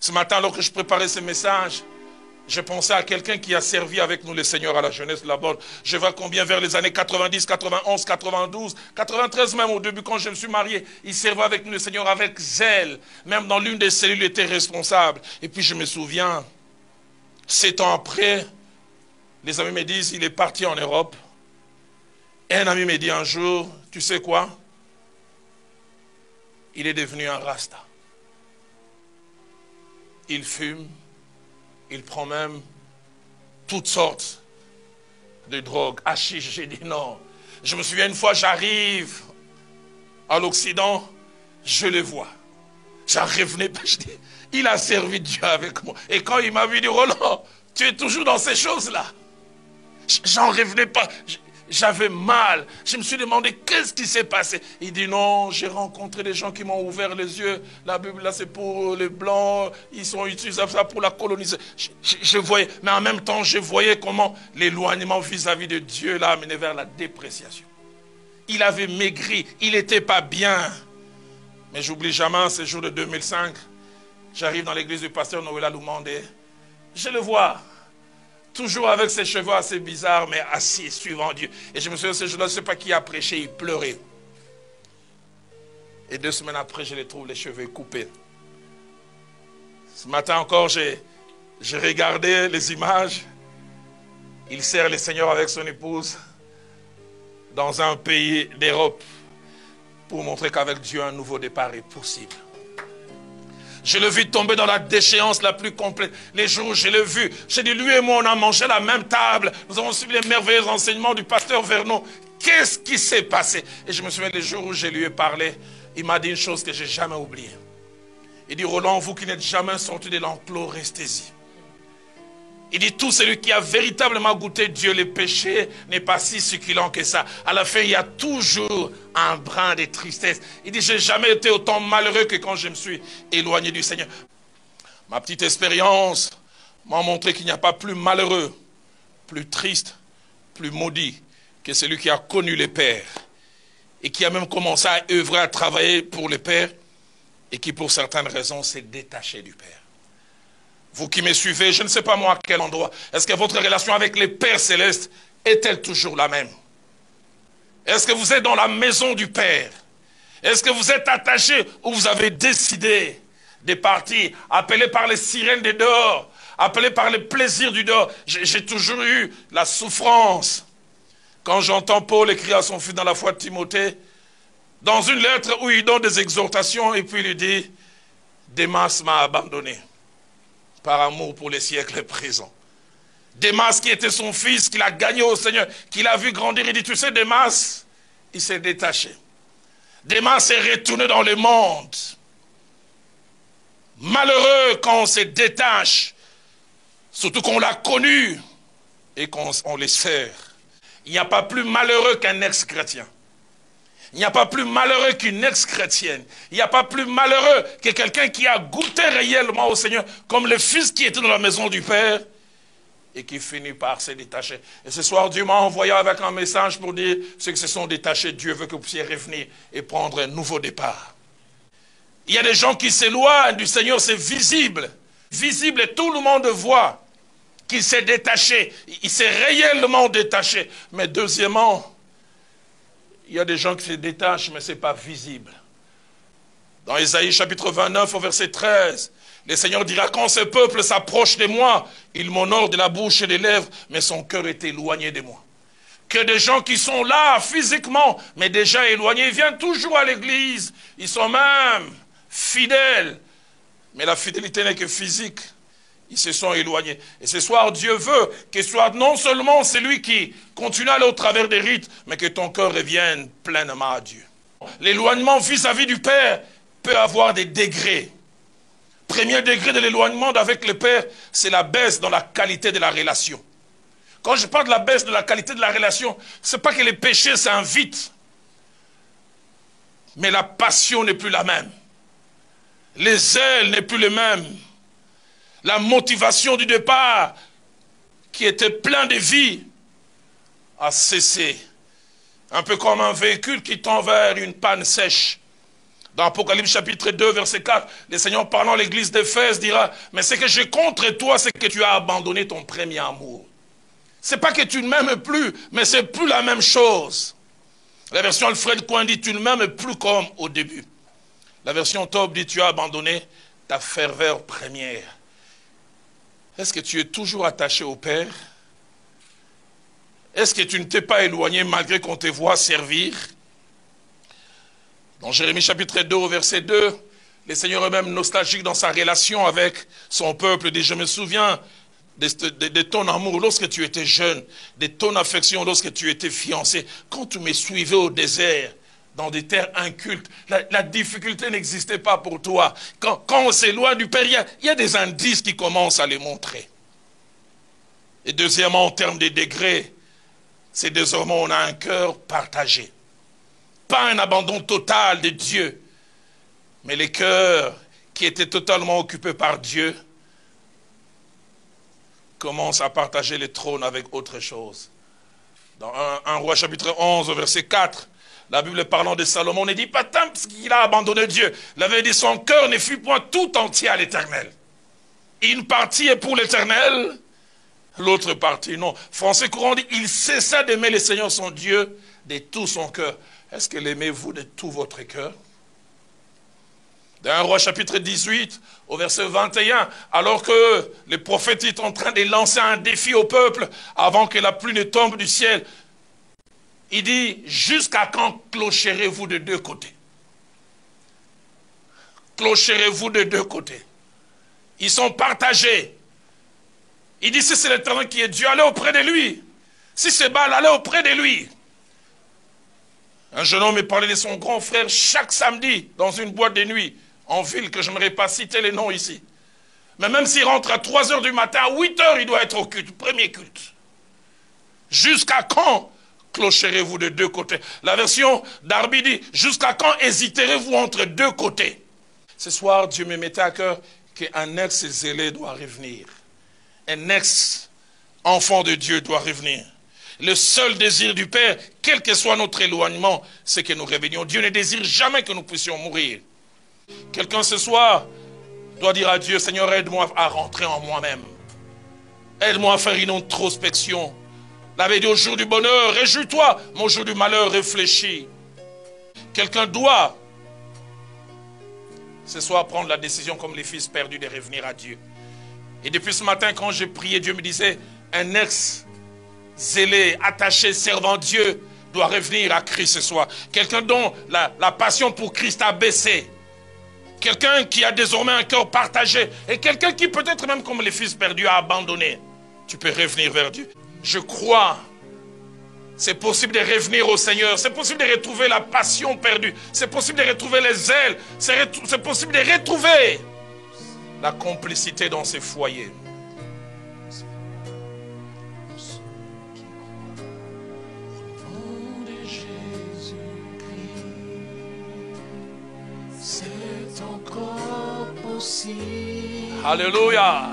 Ce matin, alors que je préparais ce message, je pensais à quelqu'un qui a servi avec nous le Seigneur à la jeunesse de la bonne. Je vois combien vers les années 90, 91, 92, 93 même au début quand je me suis marié, il servait avec nous le Seigneur avec zèle. Même dans l'une des cellules, il était responsable. Et puis je me souviens, 7 ans après, les amis me disent, il est parti en Europe. Et un ami me dit un jour, tu sais quoi? Il est devenu un rasta. Il fume, il prend même toutes sortes de drogues. Hashish, j'ai dit non. Je me souviens une fois, j'arrive à l'Occident, je le vois. J'en revenais pas, je dis, il a servi Dieu avec moi. Et quand il m'a vu, il dit, Roland, tu es toujours dans ces choses-là. J'en revenais pas. J'avais mal. Je me suis demandé qu'est-ce qui s'est passé. Il dit non, j'ai rencontré des gens qui m'ont ouvert les yeux. La Bible là c'est pour les blancs. Ils utilisent ça pour la colonisation. Je voyais, mais en même temps je voyais comment l'éloignement vis-à-vis de Dieu l'a amené vers la dépréciation. Il avait maigri, il n'était pas bien. Mais j'oublie jamais ce jour de 2005. J'arrive dans l'église du pasteur Noël Loumandé. Je le vois. Toujours avec ses cheveux assez bizarres, mais assis, suivant Dieu. Et je me souviens, ce jour-là, je ne sais pas qui a prêché, il pleurait. Et 2 semaines après, je les trouve les cheveux coupés. Ce matin encore, j'ai regardé les images. Il sert le Seigneur avec son épouse dans un pays d'Europe pour montrer qu'avec Dieu, un nouveau départ est possible. Je l'ai vu tomber dans la déchéance la plus complète. Les jours où je l'ai vu, j'ai dit, lui et moi, on a mangé à la même table. Nous avons suivi les merveilleux enseignements du pasteur Vernon. Qu'est-ce qui s'est passé? Et je me souviens, les jours où je lui ai parlé, il m'a dit une chose que je n'ai jamais oubliée. Il dit, Roland, vous qui n'êtes jamais sorti de l'enclos, restez-y. Il dit, tout celui qui a véritablement goûté Dieu, le péché n'est pas si succulent que ça. À la fin, il y a toujours un brin de tristesse. Il dit, je n'ai jamais été autant malheureux que quand je me suis éloigné du Seigneur. Ma petite expérience m'a montré qu'il n'y a pas plus malheureux, plus triste, plus maudit que celui qui a connu le Père et qui a même commencé à œuvrer, à travailler pour le Père et qui, pour certaines raisons, s'est détaché du Père. Vous qui me suivez, je ne sais pas moi à quel endroit, est-ce que votre relation avec les Pères célestes est-elle toujours la même? Est-ce que vous êtes dans la maison du Père? Est-ce que vous êtes attaché ou vous avez décidé de partir, appelé par les sirènes des dehors, appelé par les plaisirs du dehors? J'ai toujours eu la souffrance. Quand j'entends Paul écrire à son fils dans la foi de Timothée, dans une lettre où il donne des exhortations et puis il lui dit, Démas m'a abandonné. Par amour pour les siècles présents. Démas qui était son fils, qu'il a gagné au Seigneur, qu'il a vu grandir, il dit, tu sais, Démas, il s'est détaché. Démas s'est retourné dans le monde. Malheureux quand on se détache, surtout qu'on l'a connu et qu'on les sert. Il n'y a pas plus malheureux qu'un ex-chrétien. Il n'y a pas plus malheureux qu'une ex-chrétienne. Il n'y a pas plus malheureux que quelqu'un qui a goûté réellement au Seigneur, comme le fils qui était dans la maison du Père et qui finit par se détacher. Et ce soir, Dieu m'a envoyé avec un message pour dire, ceux qui se sont détachés, Dieu veut que vous puissiez revenir et prendre un nouveau départ. Il y a des gens qui s'éloignent du Seigneur, c'est visible. Visible et tout le monde voit qu'il s'est détaché. Il s'est réellement détaché. Mais deuxièmement, il y a des gens qui se détachent, mais ce n'est pas visible. Dans Ésaïe chapitre 29, au verset 13, le Seigneur dira, quand ce peuple s'approche de moi, il m'honore de la bouche et des lèvres, mais son cœur est éloigné de moi. Que des gens qui sont là physiquement, mais déjà éloignés, ils viennent toujours à l'église. Ils sont même fidèles. Mais la fidélité n'est que physique. Ils se sont éloignés. Et ce soir, Dieu veut que ce soit non seulement celui qui continue à aller au travers des rites, mais que ton cœur revienne pleinement à Dieu. L'éloignement vis-à-vis du Père peut avoir des degrés. Premier degré de l'éloignement avec le Père, c'est la baisse dans la qualité de la relation. Quand je parle de la baisse de la qualité de la relation, ce n'est pas que les péchés s'invitent, mais la passion n'est plus la même. Les zèles n'est plus les mêmes. La motivation du départ, qui était plein de vie, a cessé. Un peu comme un véhicule qui tend vers une panne sèche. Dans Apocalypse chapitre 2, verset 4, le Seigneur parlant à l'église d'Éphèse dira, mais ce que j'ai contre toi, c'est que tu as abandonné ton premier amour. C'est pas que tu ne m'aimes plus, mais c'est plus la même chose. La version Alfred Coin dit, tu ne m'aimes plus comme au début. La version Top dit, tu as abandonné ta ferveur première. Est-ce que tu es toujours attaché au Père? Est-ce que tu ne t'es pas éloigné malgré qu'on te voit servir? Dans Jérémie chapitre 2 au verset 2, le Seigneur est même nostalgique dans sa relation avec son peuple. Dit, je me souviens de ton amour lorsque tu étais jeune, de ton affection lorsque tu étais fiancé, quand tu me suivais au désert, dans des terres incultes, la difficulté n'existait pas pour toi. Quand on s'éloigne du Père, il y a des indices qui commencent à les montrer. Et deuxièmement, en termes de degrés, c'est désormais on a un cœur partagé. Pas un abandon total de Dieu, mais les cœurs qui étaient totalement occupés par Dieu commencent à partager le trône avec autre chose. Dans 1 Roi chapitre 11, verset 4, la Bible parlant de Salomon ne dit pas tant parce qu'il a abandonné Dieu. Il avait dit son cœur ne fut point tout entier à l'Éternel. Une partie est pour l'Éternel, l'autre partie non. Français courant dit, il cessa d'aimer le Seigneur son Dieu de tout son cœur. Est-ce que l'aimez-vous de tout votre cœur? Dans 1 Roi chapitre 18, au verset 21, alors que le prophète est en train de lancer un défi au peuple avant que la pluie ne tombe du ciel, il dit, jusqu'à quand clocherez-vous de deux côtés? Clocherez-vous de deux côtés? Ils sont partagés. Il dit, si c'est l'Éternel qui est Dieu, allez auprès de lui. Si c'est Baal, allez auprès de lui. Un jeune homme me parlait de son grand frère chaque samedi dans une boîte de nuit en ville, que je n'aimerais pas citer les noms ici. Mais même s'il rentre à 3 heures du matin, à 8 heures, il doit être au culte, premier culte. Jusqu'à quand clocherez-vous de deux côtés? La version d'Arbi dit, jusqu'à quand hésiterez-vous entre deux côtés? Ce soir, Dieu me mettait à cœur qu'un ex-zélé doit revenir. Un ex-enfant de Dieu doit revenir. Le seul désir du Père, quel que soit notre éloignement, c'est que nous revenions. Dieu ne désire jamais que nous puissions mourir. Quelqu'un ce soir doit dire à Dieu, Seigneur, aide-moi à rentrer en moi-même. Aide-moi à faire une introspection. La veille au jour du bonheur, réjouis-toi, mais au jour du malheur, réfléchis. Quelqu'un doit ce soir prendre la décision comme les fils perdus de revenir à Dieu. Et depuis ce matin, quand j'ai prié, Dieu me disait, un ex-zélé, attaché, servant Dieu, doit revenir à Christ ce soir. Quelqu'un dont la passion pour Christ a baissé. Quelqu'un qui a désormais un cœur partagé. Et quelqu'un qui peut-être même comme les fils perdus a abandonné. Tu peux revenir vers Dieu. Je crois. C'est possible de revenir au Seigneur. C'est possible de retrouver la passion perdue. C'est possible de retrouver les ailes. C'est possible de retrouver la complicité dans ces foyers. C'est encore possible. Alléluia.